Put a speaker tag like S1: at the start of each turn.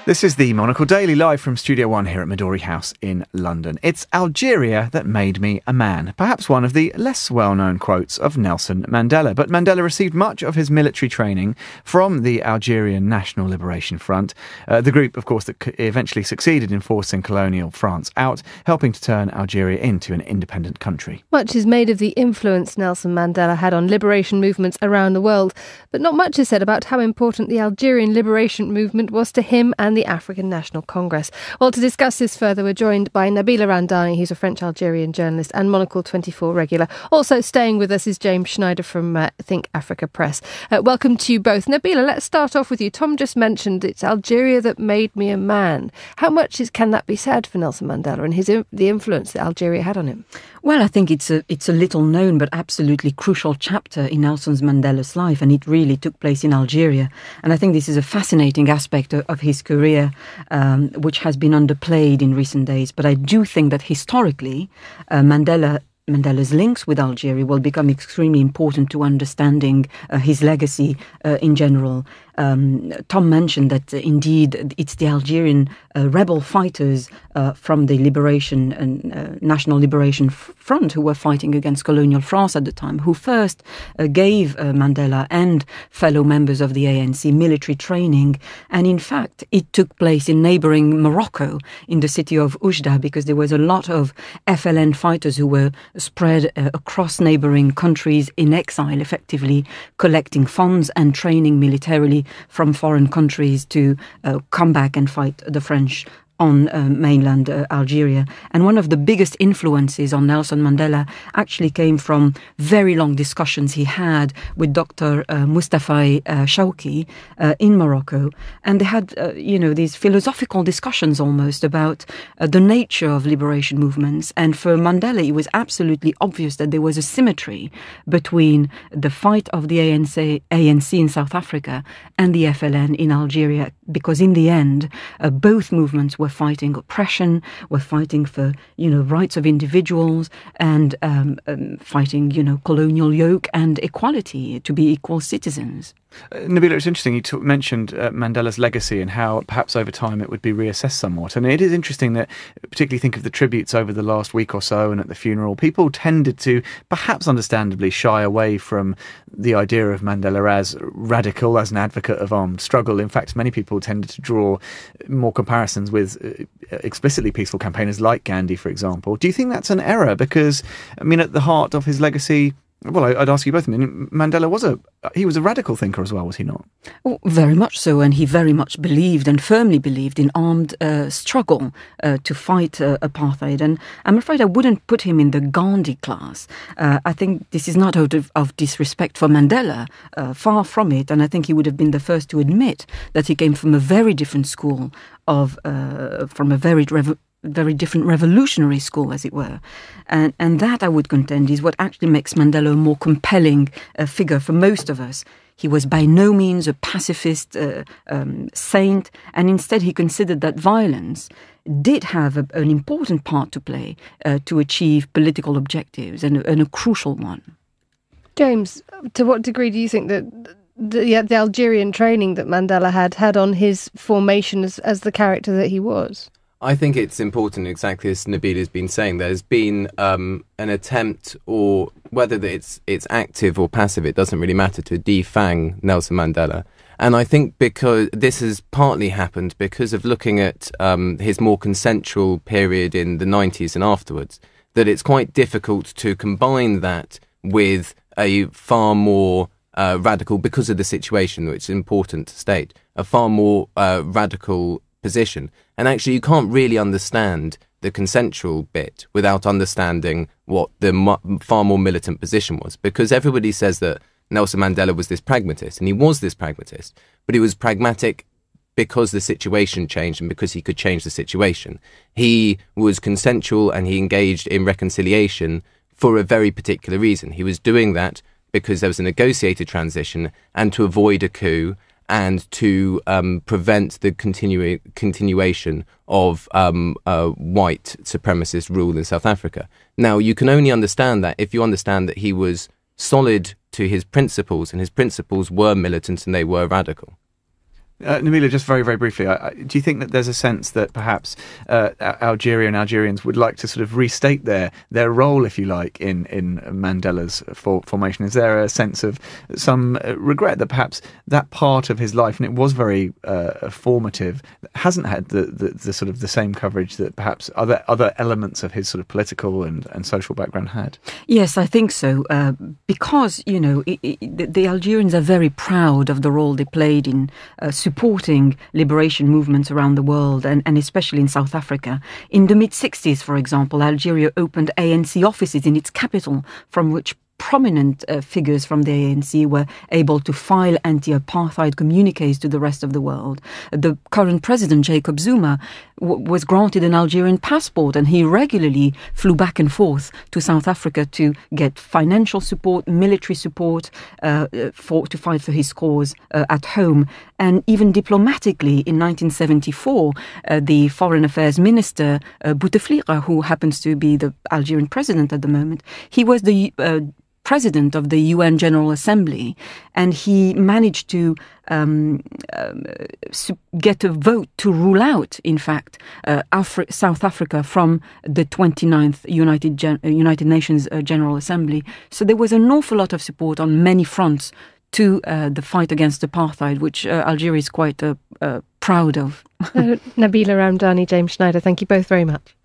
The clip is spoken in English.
S1: This is the Monocle Daily, live from Studio One here at Midori House in London. It's Algeria that made me a man. Perhaps one of the less well-known quotes of Nelson Mandela. But Mandela received much of his military training from the Algerian National Liberation Front, the group, of course, that eventually succeeded in forcing colonial France out, helping to turn Algeria into an independent country.
S2: Much is made of the influence Nelson Mandela had on liberation movements around the world, but not much is said about how important the Algerian liberation movement was to him and the African National Congress. Well, to discuss this further, we're joined by Nabila Ramdani, who's a French-Algerian journalist and Monocle 24 regular. Also staying with us is James Schneider from Think Africa Press. Welcome to you both. Nabila, let's start off with you. Tom just mentioned it's Algeria that made me a man. How much can that be said for Nelson Mandela and the influence that Algeria had on him?
S3: Well, I think it's a little known but absolutely crucial chapter in Nelson Mandela's life, and it really took place in Algeria. And I think this is a fascinating aspect of his career, which has been underplayed in recent days. But I do think that historically, Mandela's links with Algeria will become extremely important to understanding his legacy in general. Tom mentioned that indeed it's the Algerian rebel fighters from the Liberation and National Liberation Front who were fighting against colonial France at the time, who first gave Mandela and fellow members of the ANC military training. And in fact, it took place in neighbouring Morocco, in the city of Oujda, because there was a lot of FLN fighters who were spread across neighbouring countries in exile, effectively collecting funds and training militarily from foreign countries to come back and fight the French on mainland Algeria. And one of the biggest influences on Nelson Mandela actually came from very long discussions he had with Dr. Mustafa Shawki in Morocco. And they had, these philosophical discussions almost about the nature of liberation movements. And for Mandela, it was absolutely obvious that there was a symmetry between the fight of the ANC in South Africa and the FLN in Algeria, because in the end, both movements were fighting oppression, were fighting for, rights of individuals and fighting, colonial yoke and equality, to be equal citizens.
S1: Nabila, it's interesting you mentioned Mandela's legacy and how perhaps over time it would be reassessed somewhat. And it is interesting that, particularly think of the tributes over the last week or so and at the funeral, people tended to, perhaps understandably, shy away from the idea of Mandela as radical, as an advocate of armed struggle. In fact, many people tended to draw more comparisons with explicitly peaceful campaigners like Gandhi, for example. Do you think that's an error? Because, at the heart of his legacy, well, I'd ask you both. Mandela was a radical thinker as well, was he not?
S3: Oh, very much so, and he very much believed and firmly believed in armed struggle to fight apartheid. And I'm afraid I wouldn't put him in the Gandhi class. I think this is not out of disrespect for Mandela, far from it. And I think he would have been the first to admit that he came from a very different school from a very different revolutionary school, as it were. And that, I would contend, is what actually makes Mandela a more compelling figure for most of us. He was by no means a pacifist saint, and instead he considered that violence did have an important part to play to achieve political objectives, and a crucial one.
S2: James, to what degree do you think that the Algerian training that Mandela had on his formation as the character that he was?
S4: I think it's important, exactly as Nabila's been saying. There's been an attempt, or whether it's active or passive, it doesn't really matter, to defang Nelson Mandela. And I think because this has partly happened because of looking at his more consensual period in the 90s and afterwards, that it's quite difficult to combine that with a far more radical, because of the situation, which is important to state, a far more radical position. And actually, you can't really understand the consensual bit without understanding what the far more militant position was. Because everybody says that Nelson Mandela was this pragmatist, and he was this pragmatist, but he was pragmatic because the situation changed and because he could change the situation. He was consensual and he engaged in reconciliation for a very particular reason. He was doing that because there was a negotiated transition and to avoid a coup, and to prevent the continuation of white supremacist rule in South Africa. Now, you can only understand that if you understand that he was solid to his principles, and his principles were militant and they were radical.
S1: Nabila, just very, very briefly, do you think that there's a sense that perhaps Algeria and Algerians would like to sort of restate their role, if you like, in Mandela's formation? Is there a sense of some regret that perhaps that part of his life, and it was very formative, hasn't had the sort of the same coverage that perhaps other elements of his sort of political and social background had?
S3: Yes, I think so, because, the Algerians are very proud of the role they played in supporting liberation movements around the world, and especially in South Africa. In the mid-60s, for example, Algeria opened ANC offices in its capital, from which prominent figures from the ANC were able to file anti-apartheid communiques to the rest of the world. The current president, Jacob Zuma, was granted an Algerian passport, and he regularly flew back and forth to South Africa to get financial support, military support, to fight for his cause at home. And even diplomatically, in 1974, the Foreign Affairs Minister, Bouteflika, who happens to be the Algerian president at the moment, he was the president of the UN General Assembly, and he managed to get a vote to rule out, in fact, South Africa from the 29th United Nations General Assembly. So there was an awful lot of support on many fronts to the fight against apartheid, which Algeria is quite proud of.
S2: Nabila Ramdani, James Schneider, thank you both very much.